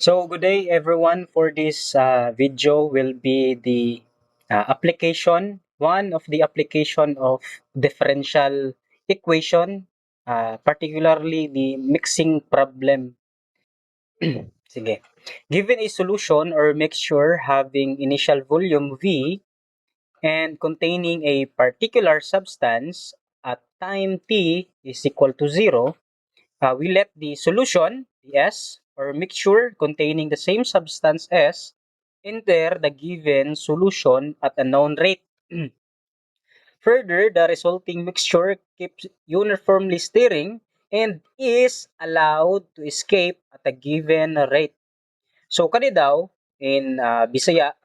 So good day everyone. For this video will be the application, one of the application of differential equation, particularly the mixing problem. Sige. Given a solution or mixture having initial volume V and containing a particular substance at time t is equal to 0, we let the solution, the S, or mixture containing the same substance S, enter the given solution at a known rate. Further, the resulting mixture keeps uniformly stirring and is allowed to escape at a given rate. So, kani daw, in Bisaya,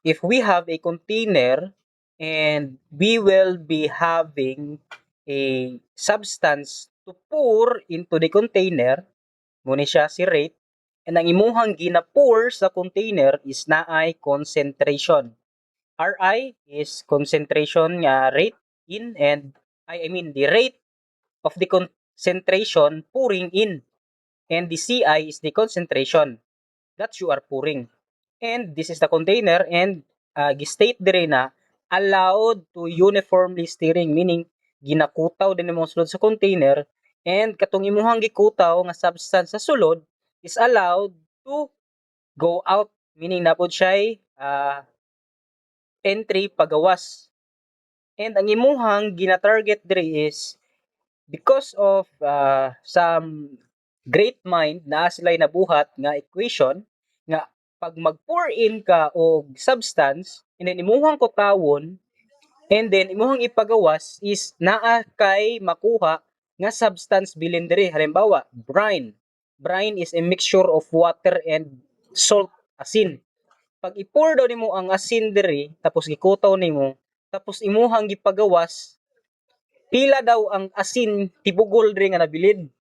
if we have a container and we will be having a substance to pour into the container, muna siya si rate, and ang imuhang gina-pour sa container is naay concentration. Ri is concentration nga rate in and I mean the rate of the concentration pouring in, and the Ci is the concentration that you are pouring. And this is the container, and gi-state dire na allowed to uniformly stirring, meaning ginakutaw din mo sulod sa container, and katong imuhang gikutaw nga substance sa sulod is allowed to go out, meaning napod siya entry pagawas. And ang imuhang gina-target dire is because of some great mind na sila nabuhat nga equation nga pag mag-pour in ka og substance and then imuhang kutawon and then imuhang ipagawas is naa kay makuha nga substance bilin diri. Halimbawa, brine. Brine is a mixture of water and salt, asin. Pag i-pour daw nimo ang asin diri tapos gikutaw nimo tapos imuhang gipagawas, pila daw ang asin tibugol diri nga nabilin.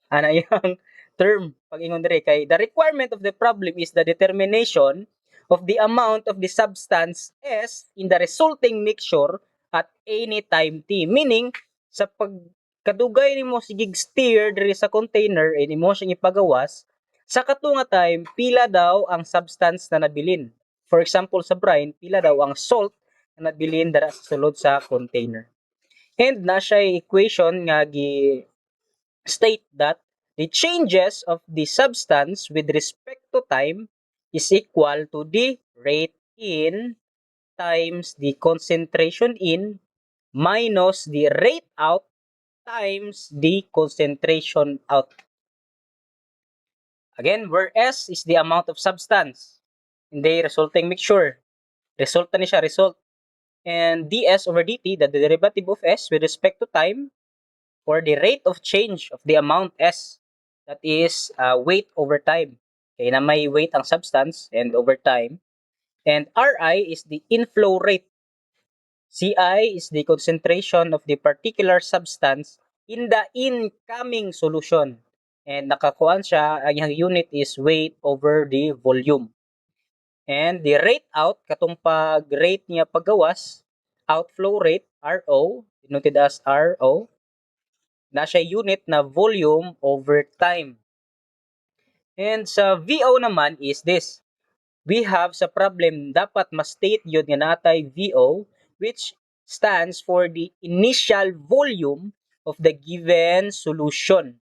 Ana yang term pag-ingon diri kay the requirement of the problem is the determination of the amount of the substance S in the resulting mixture at any time t, meaning sa pagkadugay nimo sigig stir diri sa container and imo siyang ipagawas sa katunga time pila daw ang substance na nabilin. For example sa brine, pila daw ang salt na nabilin dara sa sulod sa container. And na siya equation nga gi state that the changes of the substance with respect to time is equal to the rate in times the concentration in minus the rate out times the concentration out. Again, where S is the amount of substance in the resulting mixture. Result na siya, result. And ds over dt, the derivative of S with respect to time, or the rate of change of the amount S, that is weight over time. Kaya na may weight ang substance and over time. And Ri is the inflow rate. Ci is the concentration of the particular substance in the incoming solution. And nakakuan siya, ang unit is weight over the volume. And the rate out, katong pag-rate niya paggawas, outflow rate, RO, denoted as RO, na siya unit na volume over time. And sa VO naman is this. We have sa problem, dapat ma-state yun nga natay VO, which stands for the initial volume of the given solution.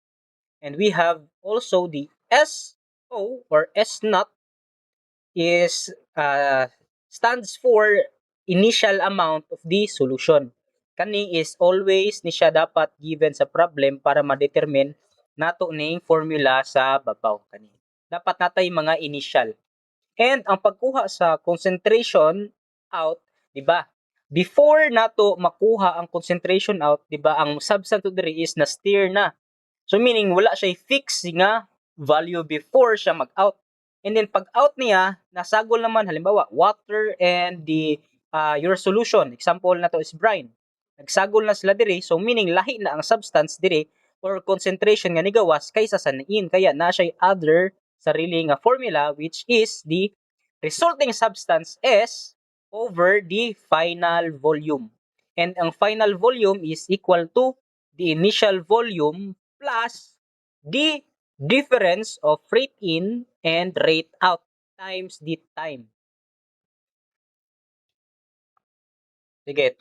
And we have also the SO or S naught is stands for initial amount of the solution. Kani is always ni siya dapat given sa problem para ma-determine nato ning formula sa babaw kani. Dapat natay mga initial. And ang pagkuha sa concentration out, di ba? Before nato makuha ang concentration out, di ba, ang substance diri is na stir na. So meaning wala siya fix nga value before siya mag-out. And then pag out niya, nasagol naman halimbawa water and the your solution. Example na to is brine. Nagsagol na sila diri, so meaning lahi na ang substance diri or concentration nga nigawas kaysa sa nain. Kaya na siya other sarili nga formula which is the resulting substance S over the final volume. And ang final volume is equal to the initial volume plus the difference of rate in and rate out times the time. Sige,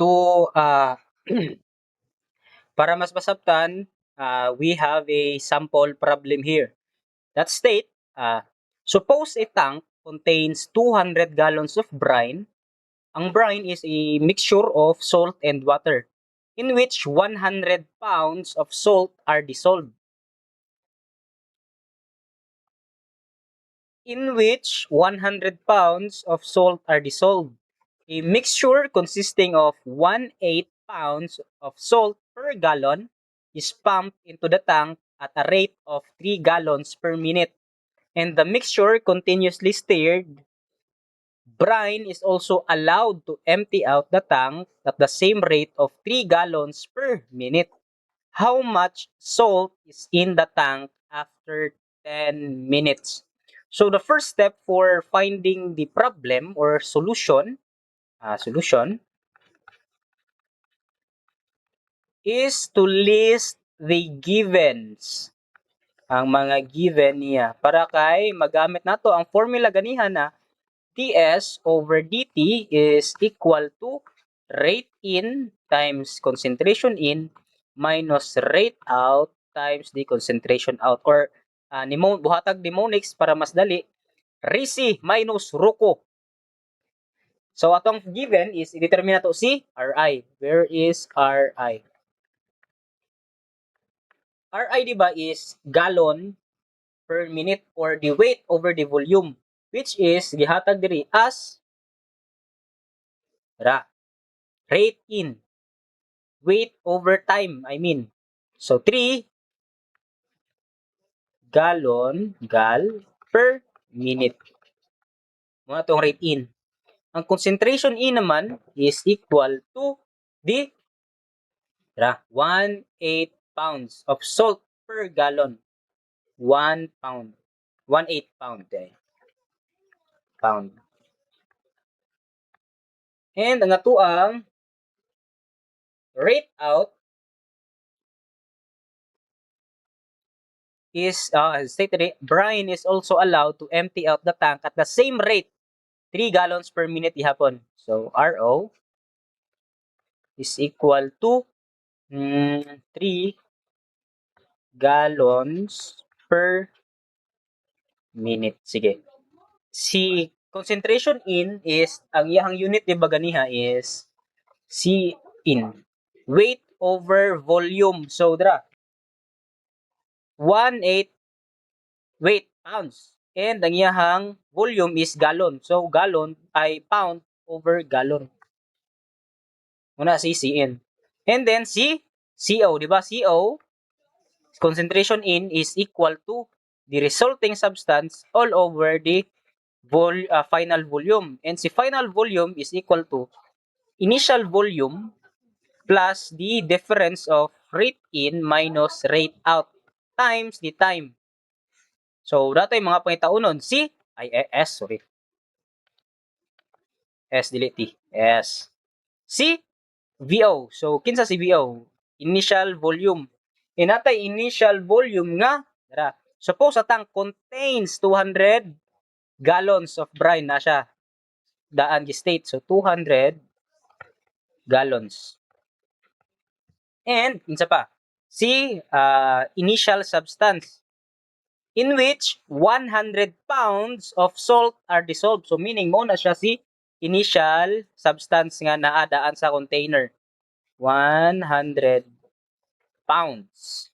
para mas masabtan, we have a sample problem here. That state, suppose a tank contains 200 gallons of brine. Ang brine is a mixture of salt and water, in which 100 pounds of salt are dissolved. In which 100 pounds of salt are dissolved. A mixture consisting of 1/8 pounds of salt per gallon is pumped into the tank at a rate of 3 gallons per minute, and the mixture continuously stirred. Brine is also allowed to empty out the tank at the same rate of 3 gallons per minute. How much salt is in the tank after 10 minutes? So the first step for finding the problem or solution is to list the givens. Ang mga given niya. Para kay magamit nato ang formula ganihan na ds over dt is equal to rate in times concentration in minus rate out times the concentration out, or buhatag mnemonics para mas dali, Risi minus Ruko. So atong given is i-determine nato si Ri. Where is Ri? Ri di ba is gallon per minute, or the weight over the volume, which is gihatag diri as rate in, weight over time, I mean. So 3 gal per minute. Muna itong rate in. Ang concentration in naman is equal to the 1/8 pounds of salt per gallon. 1 pound. 1/8 pound. Pound. And ang atuang rate out is, stated, brine is also allowed to empty out the tank at the same rate, 3 gallons per minute ihapon. So, RO is equal to 3 gallons per minute. Sige. Si concentration in is, ang iyang unit di ba ganiha is C in. Weight over volume. So, 1/8 weight pounds. And ang iyahang volume is gallon. So, gallon ay pound over gallon. Muna si Cn. And then si CO, di ba? CO, concentration in is equal to the resulting substance all over the final volume. And si final volume is equal to initial volume plus the difference of rate in minus rate out times the time. So, dato yung mga pangitaunon, S dili T, S. Si VO. So, kinsa si VO? Initial volume. Inatay initial volume nga, suppose a tank contains 200 gallons of brine na siya. Daan gi-state. So, 200 gallons. And, kinsa pa? Si initial substance, in which 100 pounds of salt are dissolved. So, meaning mo na siya si initial substance nga naadaan sa container. 100 pounds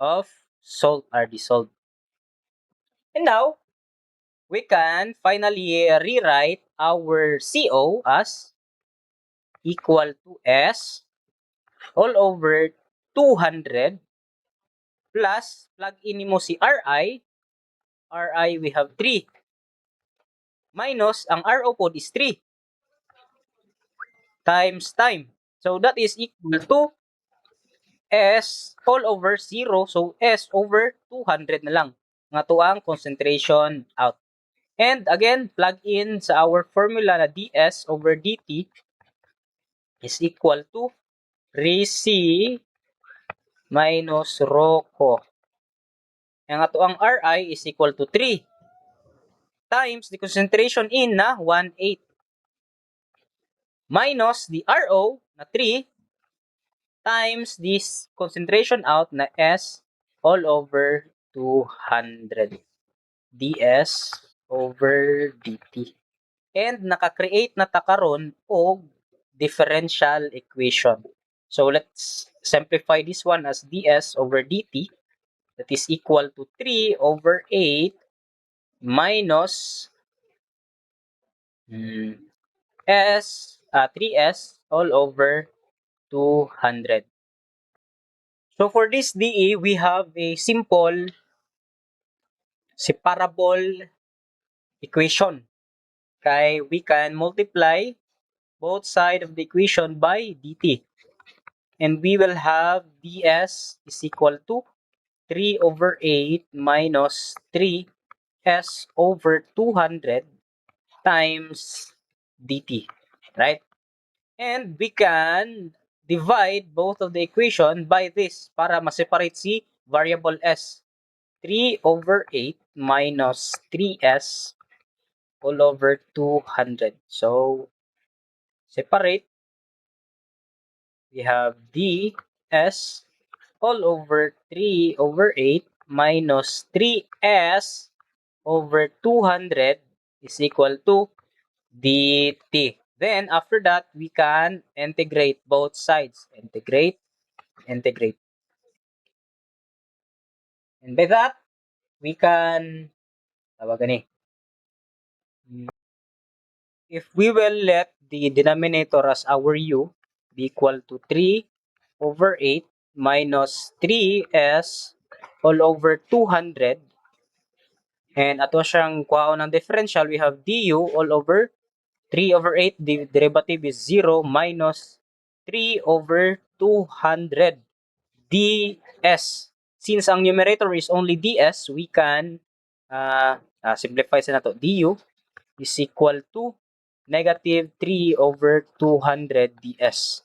of salt are dissolved. And now, we can finally rewrite our CO as equal to S all over 200 plus, plug in mo si Ri. Ri, we have 3. Minus, ang RO po is 3. Times time. So, that is equal to S all over 0. So, S over 200 na lang. Nga to ang concentration out. And again, plug in sa our formula na ds over dt is equal to Rc minus rho ko. Ang ato ang Ri is equal to 3 times the concentration in na 1/8 minus the Ro na 3 times this concentration out na S all over 200 ds over dt. And naka-create na ta karon og differential equation. So let's simplify this one as ds over dt that is equal to 3 over 8 minus S 3s all over 200. So for this DE, we have a simple separable equation. Kay we can multiply both sides of the equation by dt. And we will have ds is equal to 3 over 8 minus 3s over 200 times dt. Right? And we can divide both of the equation by this para ma-separate si variable s. 3 over 8 minus 3s all over 200. So, separate. We have ds all over 3 over 8 minus 3s over 200 is equal to dt. Then, after that, we can integrate both sides. Integrate. And by that, we can, if we will let the denominator as our u be equal to 3 over 8 minus 3s all over 200, and ato siyang kuhaon ng differential, we have du all over 3 over 8, the derivative is 0 minus 3 over 200 ds. Since ang numerator is only ds, we can simplify sa nato. Du is equal to negative 3 over 200 ds.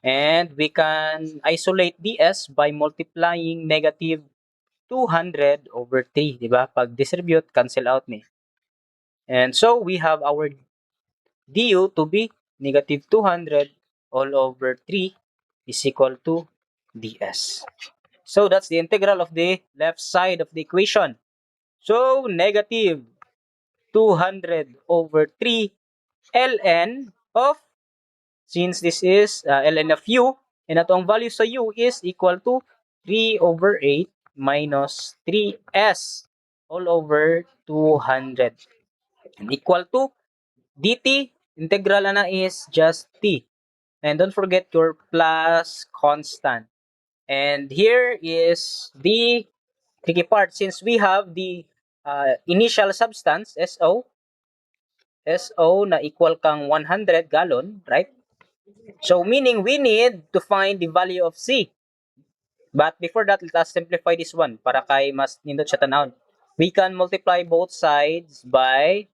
And we can isolate ds by multiplying negative 200 over 3, di ba? Pag distribute, cancel out ni. And so we have our du to be negative 200 all over 3 is equal to ds. So that's the integral of the left side of the equation. So negative 200 over 3 ln of, since this is ln of u, and atong value sa u is equal to 3 over 8 minus 3s all over 200 and equal to dt. Integral na is just t. And don't forget your plus constant. And here is the tricky part. Since we have the initial substance, SO na equal kang 100 gallon, right? So meaning we need to find the value of C. But before that, let us simplify this one para kay mas nindot siya tanawon. We can multiply both sides by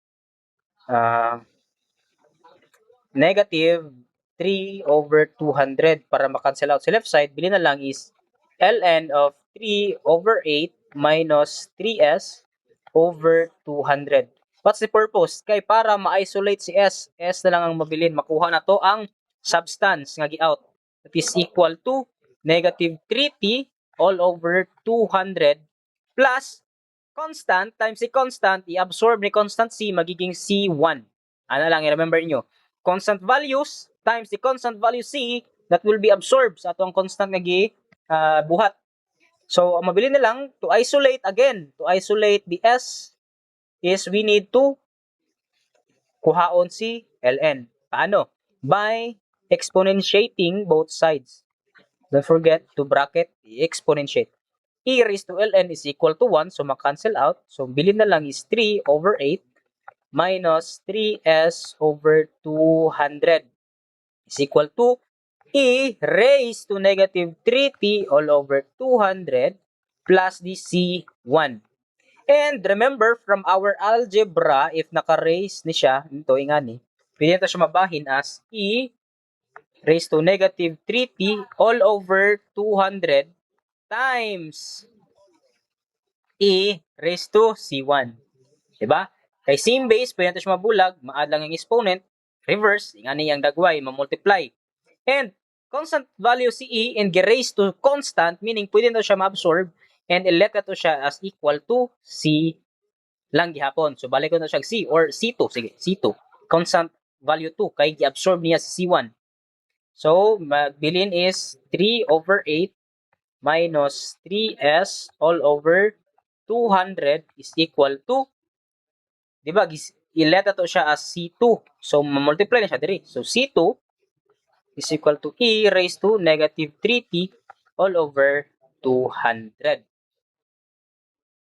negative 3 over 200 para makancel out sa left side. Bili na lang is ln of 3 over 8 minus 3s over 200. What's the purpose? Kay para ma-isolate si S, S na lang ang mabilin. Makuha na to ang substance nga gi-out. That is equal to negative 3t all over 200 plus constant times si constant, i-absorb ni constant C, magiging C1. Ano lang, i-remember nyo. Constant values times the constant value C that will be absorbed sa atong constant nga buhat. So, ang mabili na lang, to isolate the S is we need to kuhaon si ln. Paano? By exponentiating both sides. Don't forget to bracket exponentiate. E raised to ln is equal to 1, so makancel out. So, bilin na lang is 3 over 8 minus 3s over 200 is equal to e raised to negative 3t all over 200 plus the c1. And remember, from our algebra, if naka-raise ni siya, ito ingani, pwede nato siya mabahin as e raised to negative 3t all over 200 times e raised to C1. Diba? Kay same base, pwede natin siya mabulag, ma-add lang yung exponent, reverse, nga niyang dagway, ma-multiply. And constant value si e and raised to constant, meaning pwede na siya ma-absorb, and i-let na to siya as equal to C lang gihapon. So balik ko na siya C or C2, sige, C2. Constant value 2 kay gi-absorb niya sa C1. So magbilin is 3 over 8 minus 3s all over 200 is equal to, di ba, i-let to siya as C2. So multiply na siya diri. So C2 is equal to e raised to negative 3t all over 200.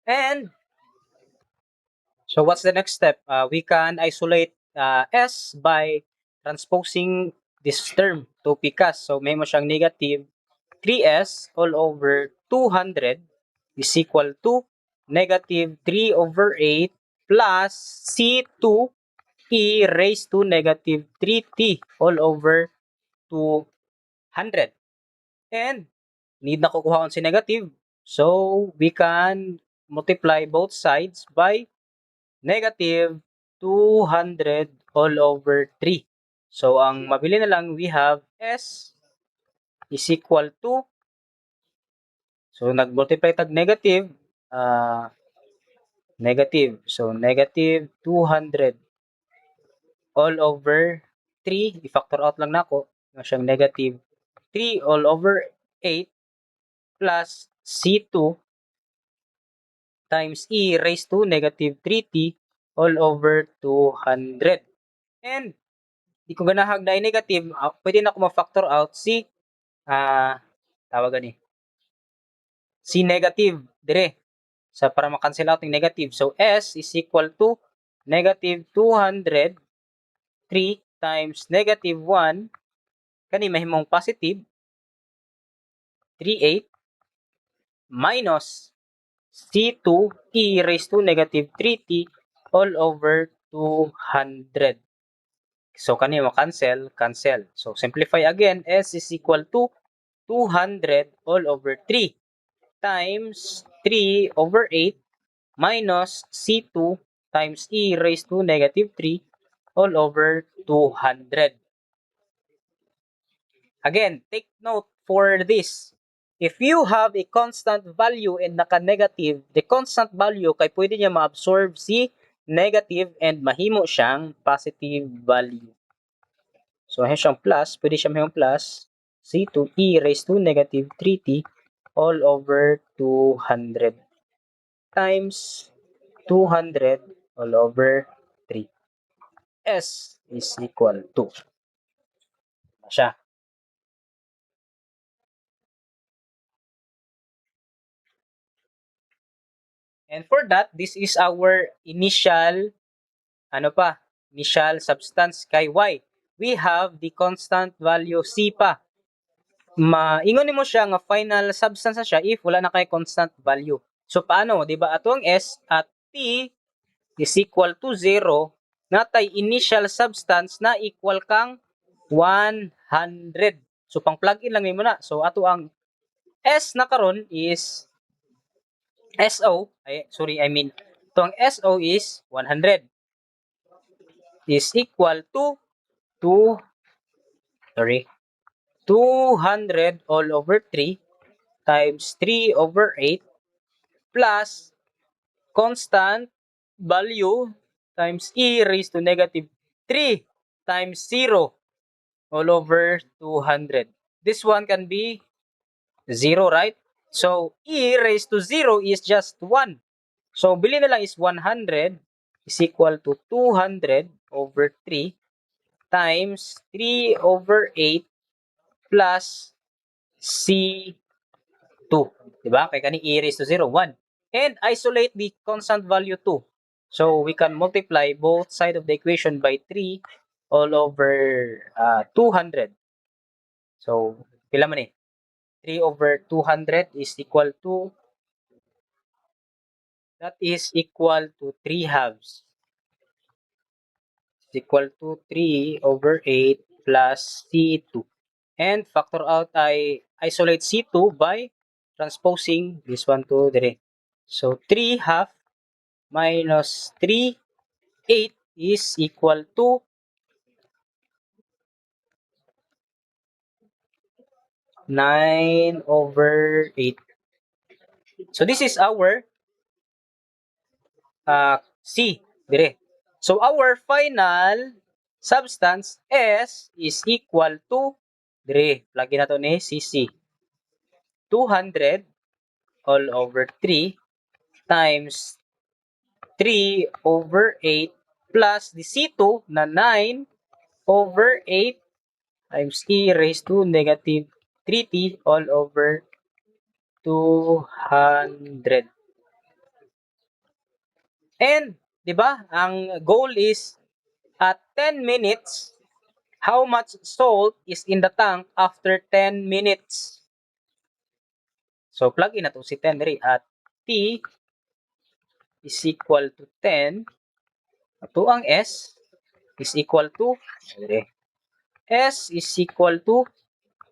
And so what's the next step? We can isolate s by transposing this term to PCAS. So may mo siyang negative 3s all over 200 is equal to negative 3 over 8 plus C2 e raised to negative 3t all over 200. And need na kukuha si negative. So we can multiply both sides by negative 200 all over 3. So ang mabili na lang, we have s is equal to, so nag-multiply tag negative, negative. So negative 200 all over 3. I-factor out lang nako na siyang negative 3 all over 8 plus C2 times e raised to negative 3t all over 200. And di ko ganahag na negative, pwede na ako ma-factor out si tawag ni si negative dire sa para ma-cancel out yung negative. So s is equal to negative 203 times negative 1 kani mahimong positive 38 minus C2 e raised to negative 3t all over 200. So kani mo cancel, cancel. So simplify again, s is equal to 200 all over 3 times 3 over 8 minus C2 times e raised to negative 3 all over 200. Again, take note for this. If you have a constant value and naka-negative, the constant value kay pwede niya ma-absorb si negative and mahimo siyang positive value. So, ayan siyang plus, pwede siya mahimong plus C2 e raised to negative 3t all over 200 times 200 all over 3. S is equal to siya. And for that, this is our initial, initial substance kay Y. We have the constant value C pa. Maingon nimo siya nga final substance na siya if wala na kay constant value. So paano, di ba? Ato ang S at T is equal to 0, natay initial substance na equal kang 100. So pang plug in lang nimo na. So ato ang S na karon is SO, I mean, itong SO is 100 is equal to 2, 200 all over 3 times 3 over 8 plus constant value times e raised to negative 3 times 0 all over 200. This one can be 0, right? So, e raised to 0 is just 1. So, bili na lang is 100 is equal to 200 over 3 times 3 over 8 plus C2. Diba? Kaya kani e raised to 0, 1. And isolate the constant value 2. So, we can multiply both side of the equation by 3 all over 200. So, pila man eh? 3 over 200 is equal to, that is equal to 3 halves. Is equal to 3 over 8 plus C2. And factor out, I isolate C2 by transposing this one to dire. So 3 half minus 3 8 is equal to 9/8. So this is our C dire. So our final substance S is equal to dire. Lagi na to ni CC. 200 all over 3 times 3/8 plus the C2 na 9/8 times e raised to negative 3t all over 200. And, di ba, ang goal is at 10 minutes, how much salt is in the tank after 10 minutes? So, plug in na to si 10 rin at t is equal to 10. Ito ang S is equal to S is equal to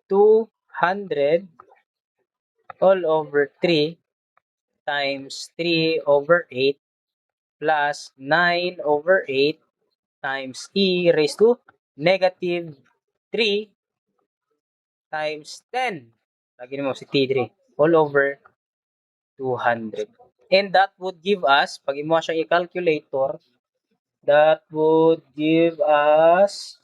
200 all over 3 times 3/8 plus 9/8 times e raised to negative 3 times 10. Lagyan mo si T3 all over 200. And that would give us, pag imo siyang i-calculator, that would give us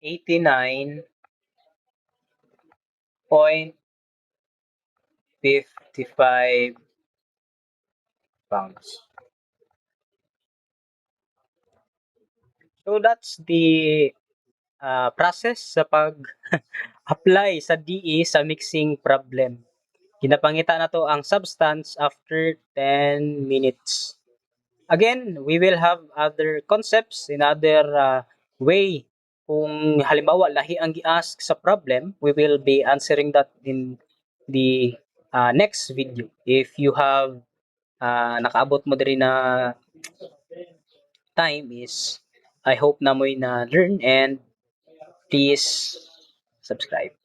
89.55 pounds. So that's the process sa pag-apply sa DE sa mixing problem. Ginapangita na to ang substance after 10 minutes. Again, we will have other concepts in other way. Kung halimbawa lahi ang gi-ask sa problem, we will be answering that in the next video. If you have nakaabot mo diri na time is I hope na mo'y na learn and please subscribe.